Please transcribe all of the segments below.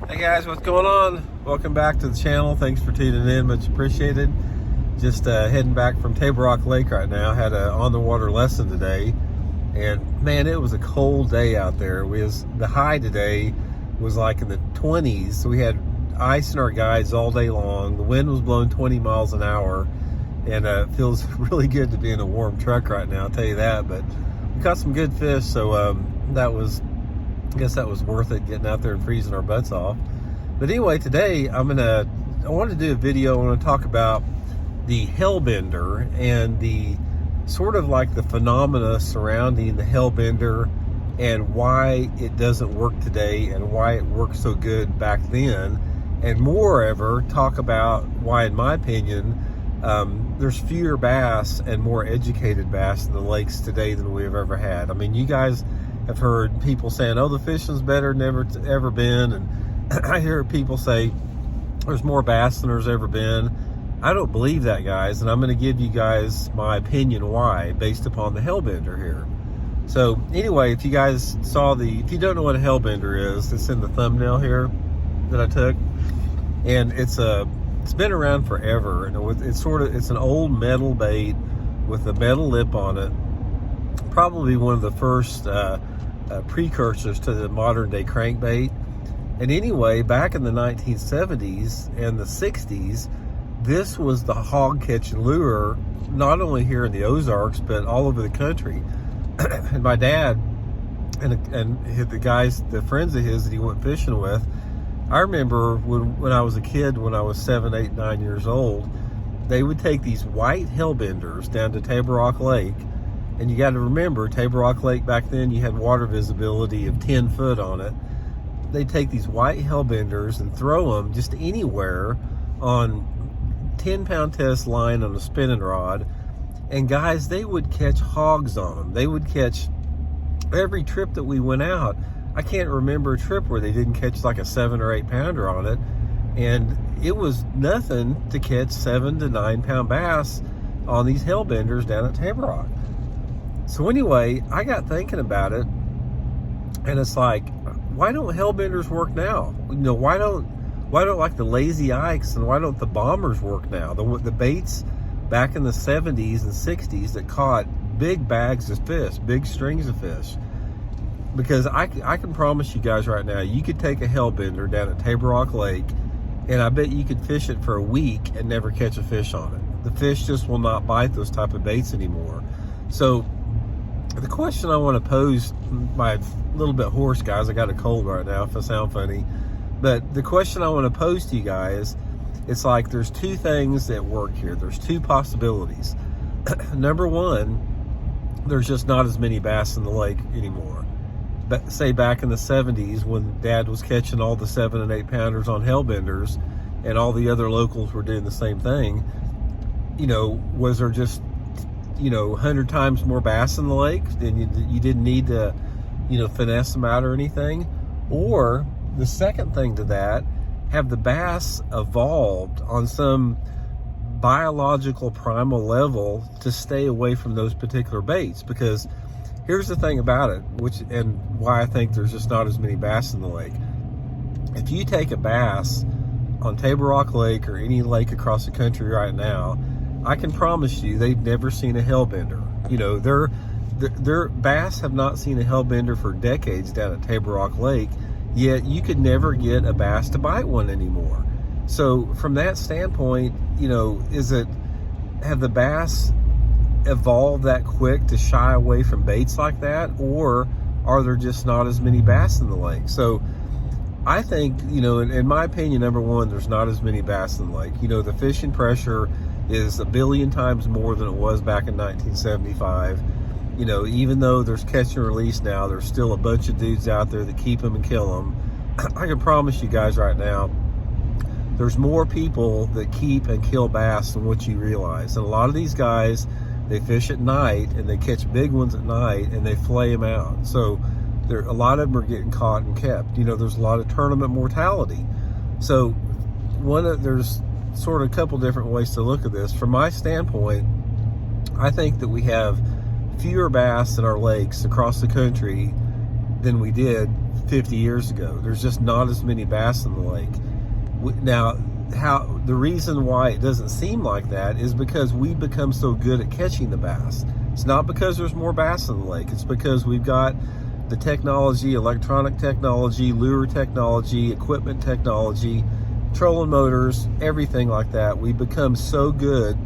Hey guys, what's going on? Welcome back to the channel. Thanks for tuning in, much appreciated. Just heading back from Table Rock Lake right now. Had a on the water lesson today, and man, it was a cold day out there. The high today was like in the 20s, so we had ice in our guides all day long. The wind was blowing 20 miles an hour, and it feels really good to be in a warm truck right now, I'll tell you that. But we caught some good fish, so I guess that was worth it, getting out there and freezing our butts off. But anyway, today I wanted to do a video. I want to talk about the Hellbender and the sort of like the phenomena surrounding the Hellbender and why it doesn't work today and why it worked so good back then. And moreover, talk about why, in my opinion, there's fewer bass and more educated bass in the lakes today than we've ever had. I mean, you guys have heard people saying, oh, the fishing's better than it's ever been. And I hear people say there's more bass than there's ever been. I don't believe that, guys. And I'm going to give you guys my opinion why, based upon the Hellbender here. So anyway, if you guys if you don't know what a Hellbender is, it's in the thumbnail here that I took. And it's been around forever. And it's an old metal bait with a metal lip on it. Probably one of the first precursors to the modern day crankbait. And anyway, back in the 1970s and the 60s, this was the hog catching lure, not only here in the Ozarks, but all over the country. And my dad and the friends of his that he went fishing with, I remember when I was a kid, when I was 7, 8, 9 years old, they would take these white Hellbenders down to Table Rock Lake. And you got to remember, Table Rock Lake back then, you had water visibility of 10 foot on it. They take these white Hellbenders and throw them just anywhere on 10-pound test line on a spinning rod. And guys, they would catch hogs on them. They would catch every trip that we went out. I can't remember a trip where they didn't catch like a 7 or 8 pounder on it. And it was nothing to catch 7 to 9 pound bass on these Hellbenders down at Table Rock. So anyway, I got thinking about it, and it's like, why don't Hellbenders work now? You know, why don't like the Lazy Ikes and why don't the Bombers work now? The baits back in the 70s and 60s that caught big bags of fish, big strings of fish. Because I can promise you guys right now, you could take a Hellbender down at Table Rock Lake, and I bet you could fish it for a week and never catch a fish on it. The fish just will not bite those type of baits anymore. So the question I want to pose, my little bit hoarse, guys, I got a cold right now if I sound funny, but the question I want to pose to you guys, it's like there's two things that work here. There's two possibilities. Number one, there's just not as many bass in the lake anymore. But say back in the 70s when Dad was catching all the 7 and 8 pounders on Hellbenders and all the other locals were doing the same thing, you know, was there just 100 times more bass in the lake, then you didn't need to, finesse them out or anything? Or the second thing to that, have the bass evolved on some biological primal level to stay away from those particular baits? Because here's the thing about it, and why I think there's just not as many bass in the lake. If you take a bass on Table Rock Lake or any lake across the country right now, I can promise you they've never seen a Hellbender. You know, their bass have not seen a Hellbender for decades down at Table Rock Lake, yet you could never get a bass to bite one anymore. So from that standpoint, have the bass evolved that quick to shy away from baits like that, or are there just not as many bass in the lake? So I think, in my opinion, number one, there's not as many bass in the lake. The fishing pressure is 1 billion times more than it was back in 1975. Even though there's catch and release now, there's still a bunch of dudes out there that keep them and kill them. I can promise you guys right now, there's more people that keep and kill bass than what you realize. And a lot of these guys, they fish at night and they catch big ones at night and they flay them out. So a lot of them are getting caught and kept. There's a lot of tournament mortality. So there's sort of a couple different ways to look at this. From my standpoint, I think that we have fewer bass in our lakes across the country than we did 50 years ago. There's just not as many bass in the lake. Now, the reason why it doesn't seem like that is because we've become so good at catching the bass. It's not because there's more bass in the lake. It's because we've got the technology, electronic technology, lure technology, equipment technology, trolling motors, everything like that. We've become so good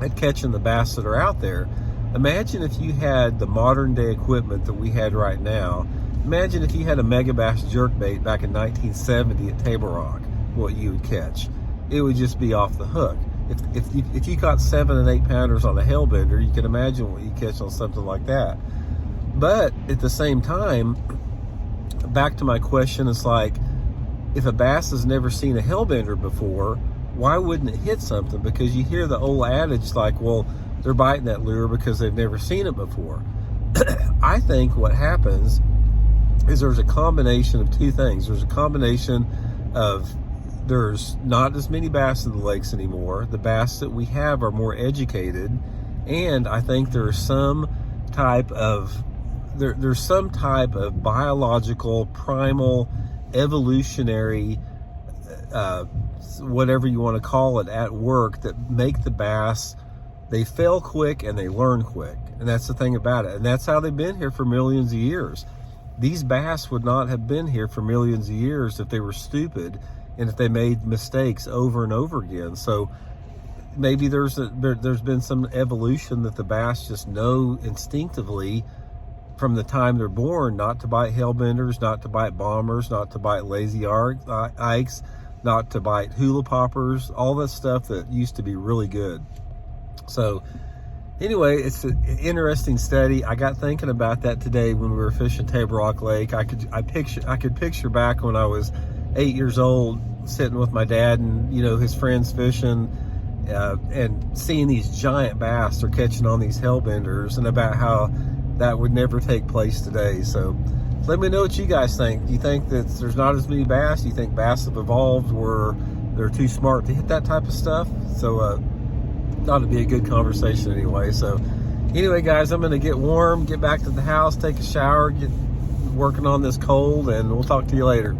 at catching the bass that are out there. Imagine if you had the modern day equipment that we had right now. Imagine if you had a megabass jerkbait back in 1970 at Table Rock, what you would catch. It would just be off the hook. If you caught 7 and 8 pounders on a Hellbender, you can imagine what you catch on something like that. But at the same time, back to my question, it's like, if a bass has never seen a Hellbender before, why wouldn't it hit something? Because you hear the old adage like, well, they're biting that lure because they've never seen it before. I think what happens is there's a combination of two things. There's a combination of there's not as many bass in the lakes anymore. The bass that we have are more educated, and I think there's some type of biological, primal, evolutionary, whatever you want to call it, at work that make the bass, they fail quick and they learn quick. And that's the thing about it. And that's how they've been here for millions of years. These bass would not have been here for millions of years if they were stupid and if they made mistakes over and over again. So maybe there's been some evolution that the bass just know instinctively from the time they're born not to bite Hellbenders, not to bite bombers, not to bite lazy ikes, not to bite hula poppers, all that stuff that used to be really good. So anyway, it's an interesting study. I got thinking about that today when we were fishing Table Rock Lake. I could picture back when I was 8 years old, sitting with my dad and his friends fishing, and seeing these giant bass they're catching on these Hellbenders, and about how that would never take place today. So let me know what you guys think. Do you think that there's not as many bass? Do you think bass have evolved where they're too smart to hit that type of stuff? So thought it'd be a good conversation anyway. So anyway, guys, I'm gonna get warm, get back to the house, take a shower, get working on this cold, and we'll talk to you later.